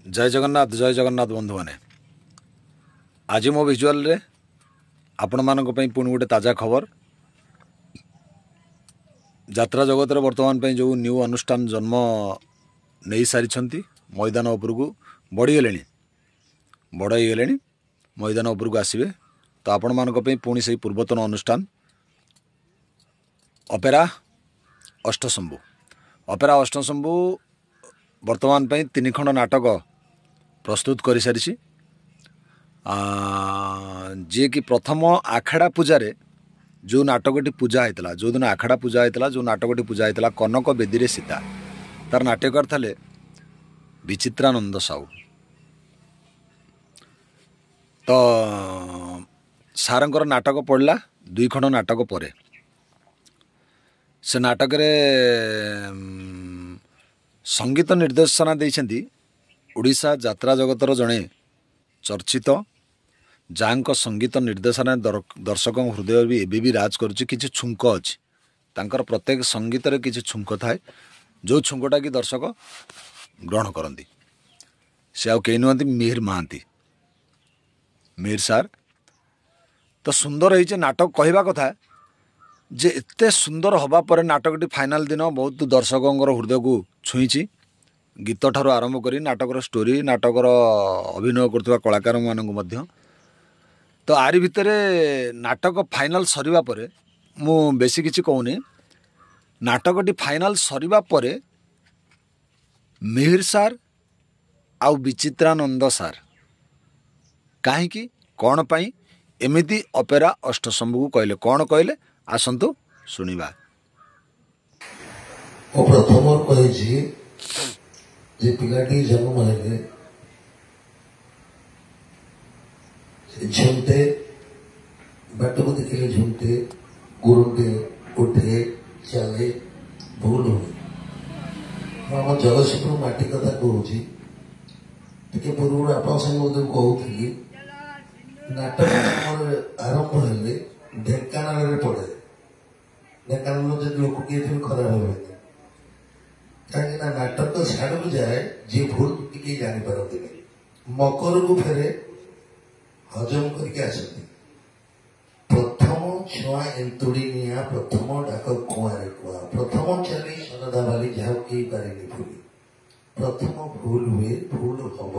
जय जगन्नाथ बंधु मैंने आज मो विजुअल रे आपण मानक पई पुणी गोटे ताजा खबर यात्रा जगत रे वर्तमान पई जो न्यू अनुष्ठान जन्म नहीं सारी मैदान उपरकू बढ़ीगले बड़े मैदान उपरकू आसवे तो आपण मानक पई पुणी से पूर्वतन अनुष्ठान अपेरा अष्टशंभु वर्तमान पई 3 खंड नाटक प्रस्तुत कर सारी जी कि प्रथम आखड़ा पूजा रे जो नाटकटी पूजा होता जो दिन आखड़ा पूजा होता जो नाटकटी पूजा होता कनक बेदी रे सीता तार नाट्यकार थे विचित्रानंद साहू। तो सारंकर नाटक पढ़ला 2 खंड नाटक पर से नाटक रे संगीत निर्देशना देइछन्ती ओडिशा यात्रा जगतर जड़े चर्चित जांक संगीत निर्देशना दर्शक हृदय भी एबी भी राज करुच्ची किछि छुंक अछि तांकर प्रत्येक संगीत रे किछि छुंक थाए जो छुंकटा कि दर्शक ग्रहण करती से आउ कहीं नुहति मिहिर महांती मिहिर सार। तो सुंदर होइछे नाटक कहवा कथा जे एते सुंदर हवा पर नाटकटी फाइनाल दिन बहुत दर्शकों हृदय को छुईची गीत ठारू आरंभ करी नाटकर स्टोरी नाटकर अभिनय करथुवा कलाकार मानक मध्य। तो आरी भितरे नाटक फाइनाल सरिबा परे मु बेसी किछि कहूनी नाटकटी फाइनाल सरिबा परे मिहिर सार आउ विचित्रानंद सार काहींकि कौन पाई एमिति अपेरा अष्टशंभु को कहले कौन कहले आसंतु सुनिबा। प्रथम कहे जे पिलाटी जन्म हेले झुमते बाट को देखिले झुमते गुरुटे उठे चले भूल हुए हम जगतसिंहपुर माटी कथा कहूँ टे पूर्व आप कहूली नाटक आरंभ हेले ढेकानाल पड़े ढेकानाल जब लोक किए खराब हो कहीं नाटक सियाड़ को जाए जी भूल टी जापारती मकर को फेरे हजम करके आसती प्रथम छुआ एंतुड़ी निया प्रथम डाक कुआरे कुआ प्रथम चली सनदा बाली जहाँ कई पारे भूली प्रथम भूल हुए भूल हम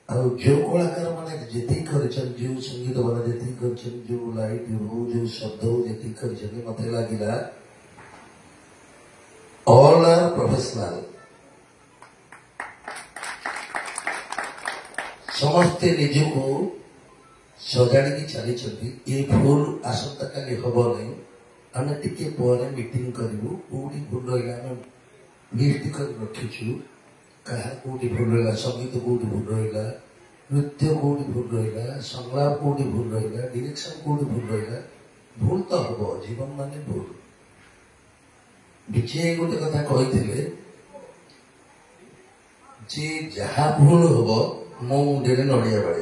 आ जो कलाकार मैंने जी कर जो संगीत वाला जी कर जो लाइट हो जो शब्द हो जी कर मत लगे all are professional समस्ते निज को सजाड़ी की चली ये भूल आसंता काली हम नहीं आम टे पर मीटिंग करूँ कौटी भूल रहा आम लिस्ट कर रखीचु क्या कौटी भूल रहा संगीत कौटी भूल रहा नृत्य कौटी भूल रहा संलाप कौटी भूल रहा डायरेक्शन कौटी भूल रहा भूल तो हम जीवन माने भूल विजय गोटे कथा कही जे जहाँ भूल हम मो मुंडे नड़िया बाड़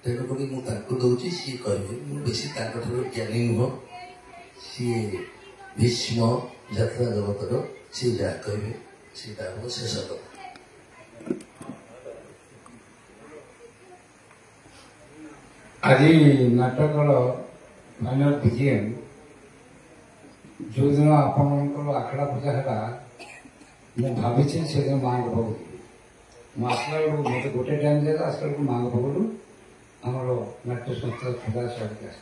तेणुक मुझे दौर सी कहे बेसी ज्ञानी नुह सी भीष्म यात्रा जगतर सी जहाँ कहे सीटा हम शेष कथा। आज नाटक फाइनाल बीजीएम जो दिन आपणकर आखड़ा पूजा है भावी से दिन माँ को भोग आसला बेलू मत गोटे टाइम देगा आसला बेलू माँ को भोगलू आम नाट्य संस्था खुदा साड़ी आस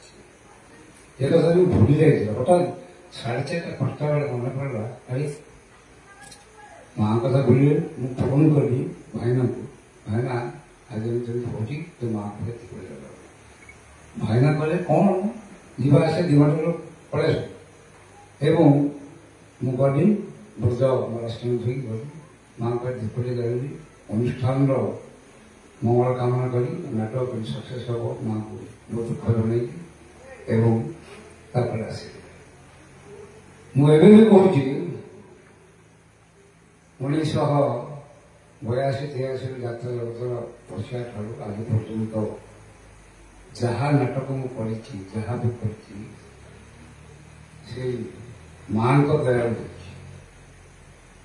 कथा भूली जाइए हठात 4:30 5टा बेले मन पड़ा अरे माँ कथा भूल मुझे फोन कली भाईना को भाईना आज भोजी तो माँ को भाईना कहले कौन जीवा आसे दिवाली पड़े एवं मु गली ब्रज अष्टमी धोई गली माँ का दीपटी जलि अनुष्ठान मंगल कामना करी नाटक सक्सेस हम माँ को बहुत दुख जन एवं आस मुझे कहूँ 1982-83 यात्रा जगतर पशिया ठार आज पर्यटन जहाँ नाटक मुझे जहाँ भी कर मां को दया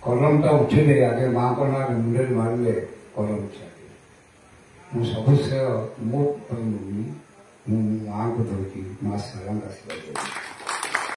କଲମଟା ଉଠିଲେ ଆଗେ ମାଆଙ୍କ ନାଁ ମୁଣ୍ଡରେ ମାରିଲେ କଲମ ଛାଡ଼ିବେ। ମୁଁ ସବୁ ଶ୍ରେୟ ମୋ ପାଇଁ ନୁହେଁ, ମୁଁ ମାଆଙ୍କୁ ଧରୁଛି, ମା ଶାରଳାଙ୍କ ଆଶୀର୍ବାଦ।